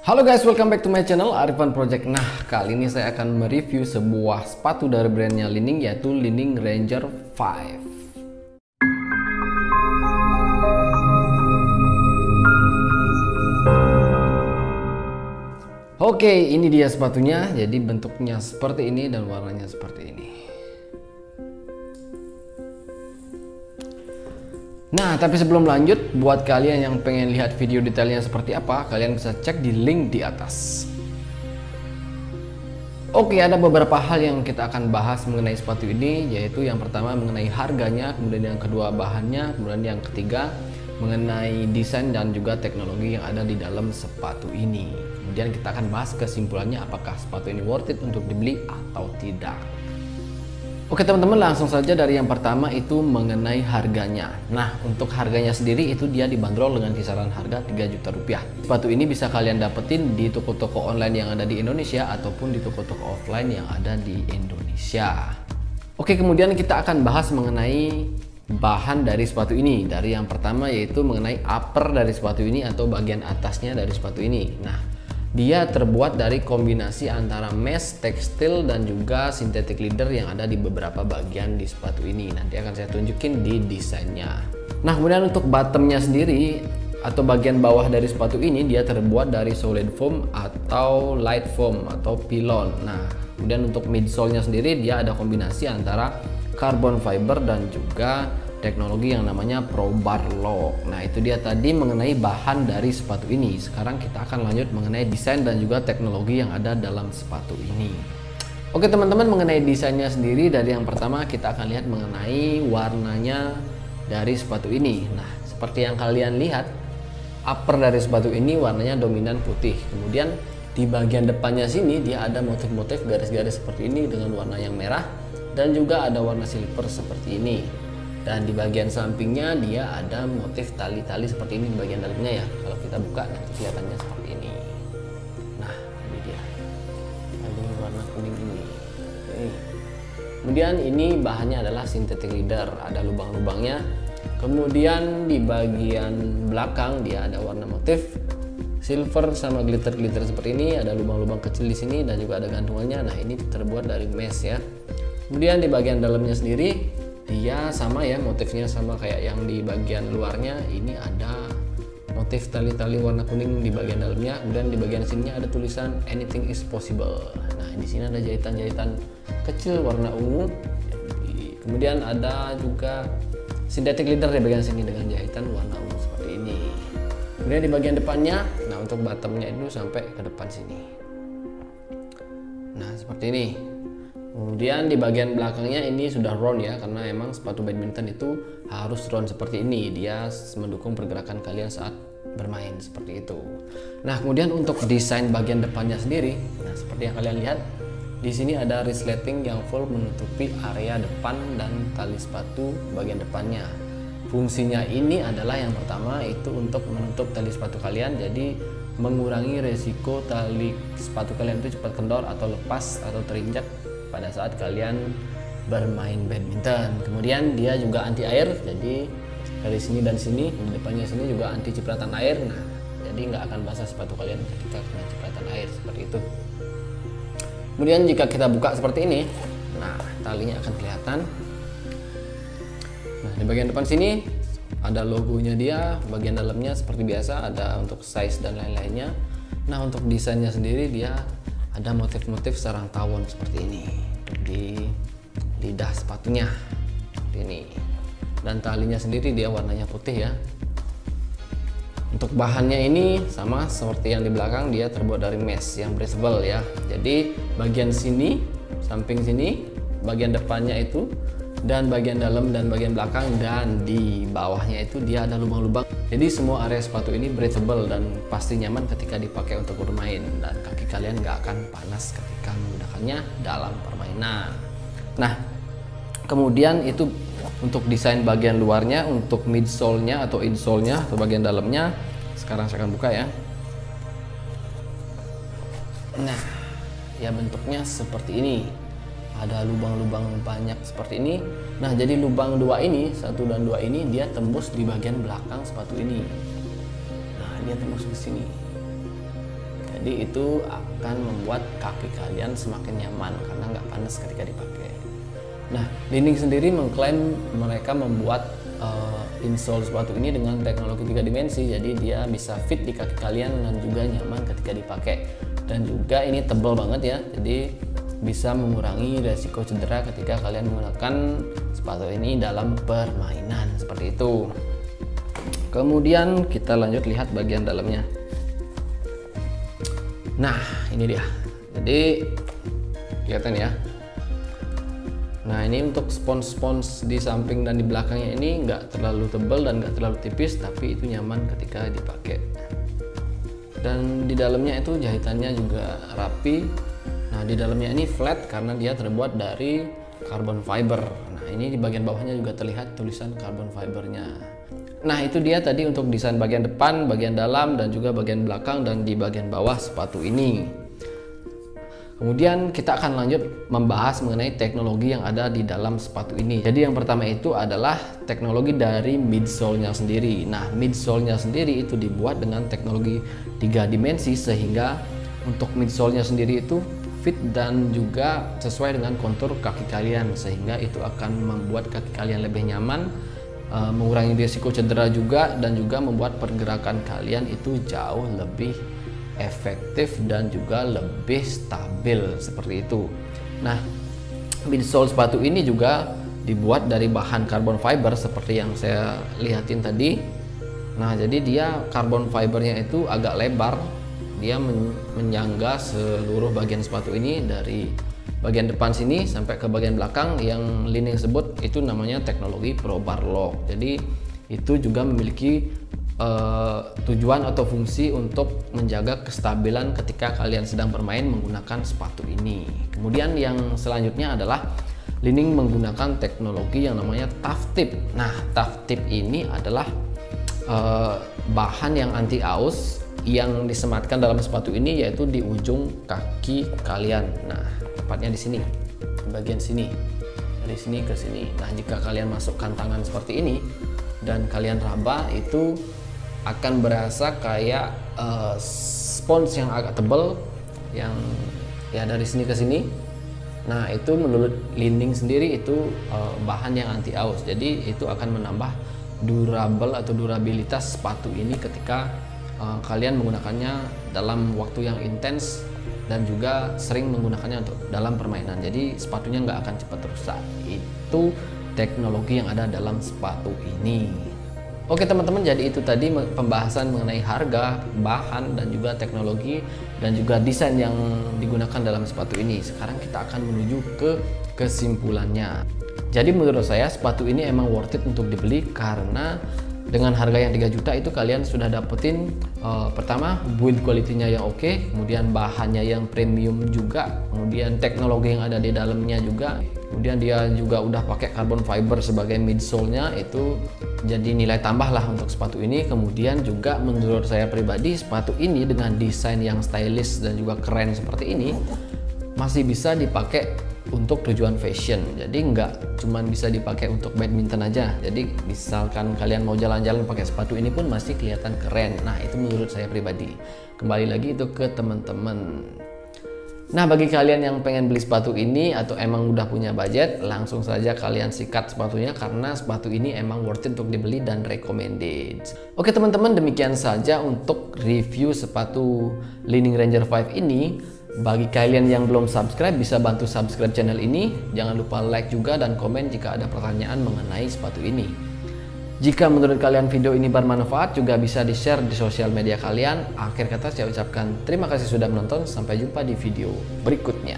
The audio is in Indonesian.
Halo guys, welcome back to my channel Arifan Project. Nah, kali ini saya akan mereview sebuah sepatu dari brandnya Li-Ning, yaitu Li-Ning Ranger 5. Oke, ini dia sepatunya. Jadi bentuknya seperti ini dan warnanya seperti ini. Nah, tapi sebelum lanjut, buat kalian yang pengen lihat video detailnya seperti apa, kalian bisa cek di link di atas. Oke, ada beberapa hal yang kita akan bahas mengenai sepatu ini, yaitu yang pertama mengenai harganya, kemudian yang kedua bahannya, kemudian yang ketiga mengenai desain dan juga teknologi yang ada di dalam sepatu ini. Kemudian kita akan bahas kesimpulannya, apakah sepatu ini worth it untuk dibeli atau tidak. Oke teman-teman, langsung saja dari yang pertama itu mengenai harganya. Nah, untuk harganya sendiri itu dia dibanderol dengan kisaran harga 3 juta rupiah. Sepatu ini bisa kalian dapetin di toko-toko online yang ada di Indonesia ataupun di toko-toko offline yang ada di Indonesia. Oke, kemudian kita akan bahas mengenai bahan dari sepatu ini. Dari yang pertama yaitu mengenai upper dari sepatu ini atau bagian atasnya dari sepatu ini. Nah, dia terbuat dari kombinasi antara mesh, tekstil, dan juga synthetic leather yang ada di beberapa bagian di sepatu ini. Nanti akan saya tunjukin di desainnya. Nah, kemudian untuk bottomnya sendiri atau bagian bawah dari sepatu ini dia terbuat dari solid foam atau light foam atau pilon. Nah, kemudian untuk midsole-nya sendiri dia ada kombinasi antara carbon fiber dan juga teknologi yang namanya Pro-Bar Lock. Nah, itu dia tadi mengenai bahan dari sepatu ini. Sekarang kita akan lanjut mengenai desain dan juga teknologi yang ada dalam sepatu ini. Oke teman-teman, mengenai desainnya sendiri, dari yang pertama kita akan lihat mengenai warnanya dari sepatu ini. Nah, seperti yang kalian lihat, upper dari sepatu ini warnanya dominan putih. Kemudian di bagian depannya sini dia ada motif-motif garis-garis seperti ini dengan warna yang merah, dan juga ada warna silver seperti ini. Dan di bagian sampingnya dia ada motif tali-tali seperti ini di bagian dalamnya ya. Kalau kita buka nanti kelihatannya seperti ini. Nah, ini dia tali warna kuning ini. Oke. Kemudian ini bahannya adalah synthetic leather, ada lubang-lubangnya. Kemudian di bagian belakang dia ada warna motif silver sama glitter-glitter seperti ini, ada lubang-lubang kecil di sini dan juga ada gantungannya. Nah, ini terbuat dari mesh ya. Kemudian di bagian dalamnya sendiri dia sama ya, motifnya sama kayak yang di bagian luarnya. Ini ada motif tali-tali warna kuning di bagian dalamnya. Kemudian di bagian sininya ada tulisan anything is possible. Nah, di sini ada jahitan-jahitan kecil warna ungu. Kemudian ada juga synthetic leather di bagian sini dengan jahitan warna ungu seperti ini. Kemudian di bagian depannya, nah untuk bottomnya itu sampai ke depan sini. Nah, seperti ini. Kemudian di bagian belakangnya ini sudah round ya, karena emang sepatu badminton itu harus round seperti ini. Dia mendukung pergerakan kalian saat bermain seperti itu. Nah, kemudian untuk desain bagian depannya sendiri, nah seperti yang kalian lihat, di sini ada resleting yang full menutupi area depan dan tali sepatu bagian depannya. Fungsinya ini adalah yang pertama itu untuk menutup tali sepatu kalian, jadi mengurangi resiko tali sepatu kalian itu cepat kendor atau lepas atau terinjak pada saat kalian bermain badminton. Kemudian dia juga anti air, jadi dari sini dan sini, di depannya sini juga anti cipratan air. Nah, jadi nggak akan basah sepatu kalian ketika kena cipratan air seperti itu. Kemudian jika kita buka seperti ini, nah talinya akan kelihatan. Nah, di bagian depan sini ada logonya dia, bagian dalamnya seperti biasa ada untuk size dan lain-lainnya. Nah, untuk desainnya sendiri dia ada motif-motif sarang tawon seperti ini di lidah sepatunya seperti ini, dan talinya sendiri dia warnanya putih ya. Untuk bahannya ini sama seperti yang di belakang, dia terbuat dari mesh yang breathable ya. Jadi bagian sini, samping sini, bagian depannya itu, dan bagian dalam dan bagian belakang dan di bawahnya itu dia ada lubang-lubang. Jadi semua area sepatu ini breathable dan pasti nyaman ketika dipakai untuk bermain, dan kaki kalian nggak akan panas ketika menggunakannya dalam permainan. Nah, kemudian itu untuk desain bagian luarnya. Untuk midsole-nya atau insole-nya atau bagian dalamnya, sekarang saya akan buka ya. Nah, ya bentuknya seperti ini. Ada lubang-lubang banyak seperti ini. Nah, jadi lubang dua ini, 1 dan 2 ini dia tembus di bagian belakang sepatu ini. Nah, dia tembus ke sini. Jadi itu akan membuat kaki kalian semakin nyaman karena nggak panas ketika dipakai. Nah, Li-Ning sendiri mengklaim mereka membuat insole sepatu ini dengan teknologi 3 dimensi, jadi dia bisa fit di kaki kalian dan juga nyaman ketika dipakai. Dan juga ini tebal banget ya, jadi bisa mengurangi resiko cedera ketika kalian menggunakan sepatu ini dalam permainan seperti itu. Kemudian kita lanjut lihat bagian dalamnya. Nah, ini dia. Jadi kelihatan ya. Nah, ini untuk spons-spons di samping dan di belakangnya ini nggak terlalu tebal dan nggak terlalu tipis, tapi itu nyaman ketika dipakai. Dan di dalamnya itu jahitannya juga rapi. Nah, di dalamnya ini flat karena dia terbuat dari carbon fiber. Nah, ini di bagian bawahnya juga terlihat tulisan carbon fibernya. Nah, itu dia tadi untuk desain bagian depan, bagian dalam, dan juga bagian belakang dan di bagian bawah sepatu ini. Kemudian kita akan lanjut membahas mengenai teknologi yang ada di dalam sepatu ini. Jadi yang pertama itu adalah teknologi dari midsole-nya sendiri. Nah, midsole-nya sendiri itu dibuat dengan teknologi 3 dimensi sehingga untuk midsole-nya sendiri itu fit dan juga sesuai dengan kontur kaki kalian, sehingga itu akan membuat kaki kalian lebih nyaman, mengurangi risiko cedera juga, dan juga membuat pergerakan kalian itu jauh lebih efektif dan juga lebih stabil seperti itu. Nah, midsole sepatu ini juga dibuat dari bahan carbon fiber seperti yang saya lihatin tadi. Nah, jadi dia carbon fibernya itu agak lebar, dia menyangga seluruh bagian sepatu ini dari bagian depan sini sampai ke bagian belakang. Yang Li-Ning sebut itu namanya teknologi Pro Bar Lock. Jadi itu juga memiliki tujuan atau fungsi untuk menjaga kestabilan ketika kalian sedang bermain menggunakan sepatu ini. Kemudian yang selanjutnya adalah Li-Ning menggunakan teknologi yang namanya Tough Tip. Nah, Tough Tip ini adalah bahan yang anti aus yang disematkan dalam sepatu ini, yaitu di ujung kaki kalian. Nah, tepatnya di sini, di bagian sini, dari sini ke sini. Nah, jika kalian masukkan tangan seperti ini dan kalian raba, itu akan berasa kayak spons yang agak tebal yang ya dari sini ke sini. Nah, itu menurut Li-Ning sendiri itu bahan yang anti aus, jadi itu akan menambah durable atau durabilitas sepatu ini ketika kalian menggunakannya dalam waktu yang intens dan juga sering menggunakannya untuk dalam permainan. Jadi sepatunya nggak akan cepat rusak. Itu teknologi yang ada dalam sepatu ini. Oke teman-teman, jadi itu tadi pembahasan mengenai harga, bahan, dan juga teknologi dan juga desain yang digunakan dalam sepatu ini. Sekarang kita akan menuju ke kesimpulannya. Jadi menurut saya sepatu ini emang worth it untuk dibeli karena dengan harga yang 3 juta itu kalian sudah dapetin pertama build quality-nya yang oke, kemudian bahannya yang premium juga, kemudian teknologi yang ada di dalamnya juga, kemudian dia juga udah pakai carbon fiber sebagai midsole-nya, itu jadi nilai tambah lah untuk sepatu ini. Kemudian juga menurut saya pribadi sepatu ini dengan desain yang stylish dan juga keren seperti ini masih bisa dipakai untuk tujuan fashion. Jadi nggak cuman bisa dipakai untuk badminton aja. Jadi misalkan kalian mau jalan-jalan pakai sepatu ini pun masih kelihatan keren. Nah, itu menurut saya pribadi. Kembali lagi itu ke teman-teman. Nah, bagi kalian yang pengen beli sepatu ini atau emang udah punya budget, langsung saja kalian sikat sepatunya karena sepatu ini emang worth it untuk dibeli dan recommended. Oke teman-teman, demikian saja untuk review sepatu Li-Ning Ranger 5 ini. Bagi kalian yang belum subscribe, bisa bantu subscribe channel ini. Jangan lupa like juga dan komen jika ada pertanyaan mengenai sepatu ini. Jika menurut kalian video ini bermanfaat, juga bisa di-share di sosial media kalian. Akhir kata saya ucapkan terima kasih sudah menonton. Sampai jumpa di video berikutnya.